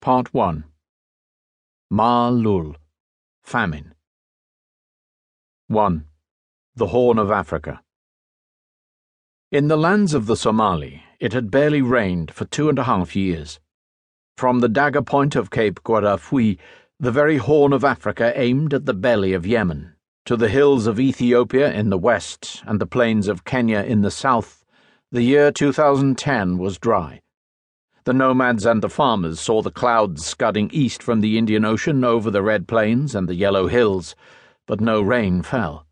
Part 1. Ma-lul, Famine. 1. The Horn of Africa. In the lands of the Somali, it had barely rained for 2.5 years. From the dagger point of Cape Guardafui, the very Horn of Africa aimed at the belly of Yemen, to the hills of Ethiopia in the west and the plains of Kenya in the south, the year 2010 was dry. The nomads and the farmers saw the clouds scudding east from the Indian Ocean over the red plains and the yellow hills, but no rain fell.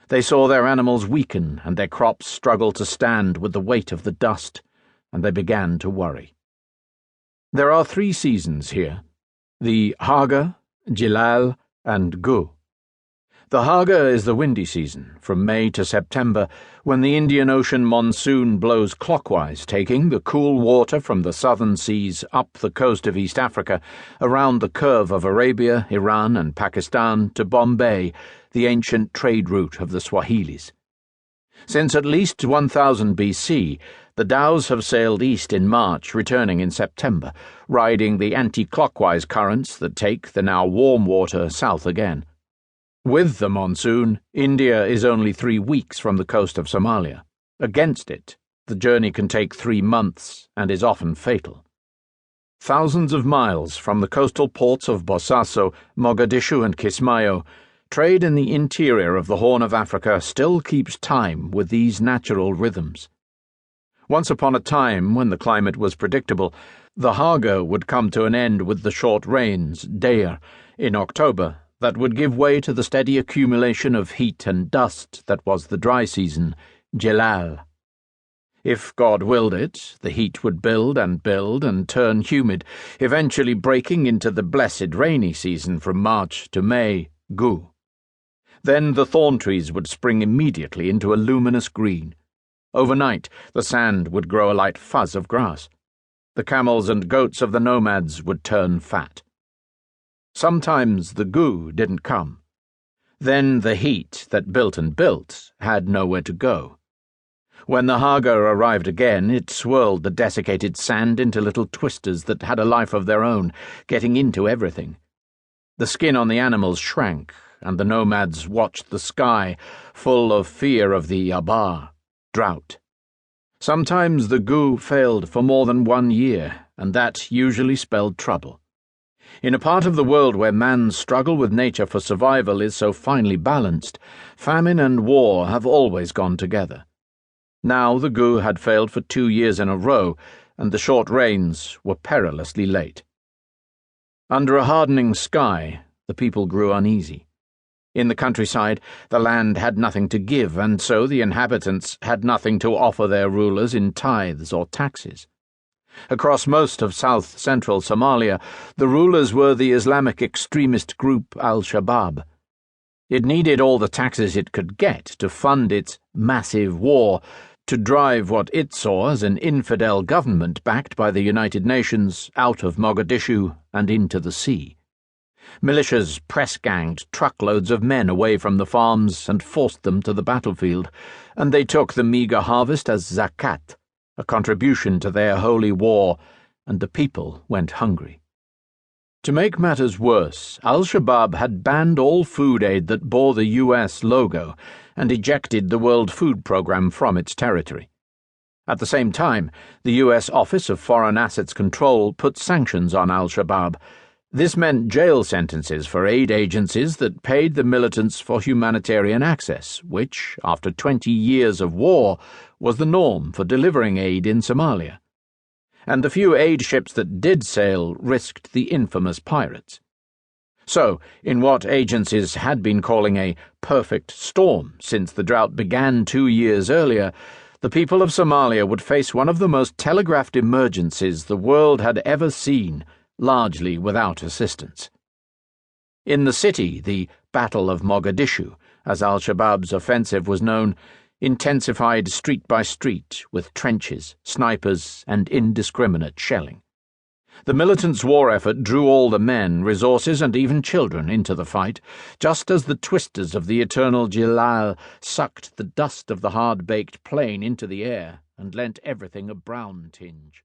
They saw their animals weaken and their crops struggle to stand with the weight of the dust, and they began to worry. There are 3 seasons here: the Haga, Jilal, and Gu. The Haga is the windy season, from May to September, when the Indian Ocean monsoon blows clockwise, taking the cool water from the southern seas up the coast of East Africa, around the curve of Arabia, Iran, and Pakistan to Bombay, the ancient trade route of the Swahilis. Since at least 1000 BC, the dhows have sailed east in March, returning in September, riding the anti-clockwise currents that take the now warm water south again. With the monsoon, India is only 3 weeks from the coast of Somalia. Against it, the journey can take 3 months and is often fatal. Thousands of miles from the coastal ports of Bosaso, Mogadishu, and Kismayo, trade in the interior of the Horn of Africa still keeps time with these natural rhythms. Once upon a time, when the climate was predictable, the Haga would come to an end with the short rains, Deir, in October, that would give way to the steady accumulation of heat and dust that was the dry season, Jilal. If God willed it, the heat would build and turn humid, eventually breaking into the blessed rainy season from March to May, Gu. Then the thorn trees would spring immediately into a luminous green. Overnight, the sand would grow a light fuzz of grass. The camels and goats of the nomads would turn fat. Sometimes the Gu didn't come. Then the heat that built and built had nowhere to go. When the Haga arrived again, it swirled the desiccated sand into little twisters that had a life of their own, getting into everything. The skin on the animals shrank, and the nomads watched the sky, full of fear of the Abar, drought. Sometimes the Gu failed for more than 1 year, and that usually spelled trouble. In a part of the world where man's struggle with nature for survival is so finely balanced, famine and war have always gone together. Now the Gu had failed for 2 years in a row, and the short rains were perilously late. Under a hardening sky, the people grew uneasy. In the countryside, the land had nothing to give, and so the inhabitants had nothing to offer their rulers in tithes or taxes. Across most of south-central Somalia, the rulers were the Islamic extremist group Al-Shabaab. It needed all the taxes it could get to fund its massive war, to drive what it saw as an infidel government backed by the United Nations out of Mogadishu and into the sea. Militias press-ganged truckloads of men away from the farms and forced them to the battlefield, and they took the meagre harvest as zakat, a contribution to their holy war, and the people went hungry. To make matters worse, Al-Shabaab had banned all food aid that bore the U.S. logo and ejected the World Food Programme from its territory. At the same time, the U.S. Office of Foreign Assets Control put sanctions on Al-Shabaab. This meant jail sentences for aid agencies that paid the militants for humanitarian access, which, after 20 years of war, was the norm for delivering aid in Somalia. And the few aid ships that did sail risked the infamous pirates. So, in what agencies had been calling a perfect storm since the drought began 2 years earlier, the people of Somalia would face one of the most telegraphed emergencies the world had ever seen, largely without assistance. In the city, the Battle of Mogadishu, as Al-Shabaab's offensive was known, intensified street by street with trenches, snipers, and indiscriminate shelling. The militants' war effort drew all the men, resources, and even children into the fight, just as the twisters of the eternal Jilal sucked the dust of the hard-baked plain into the air and lent everything a brown tinge.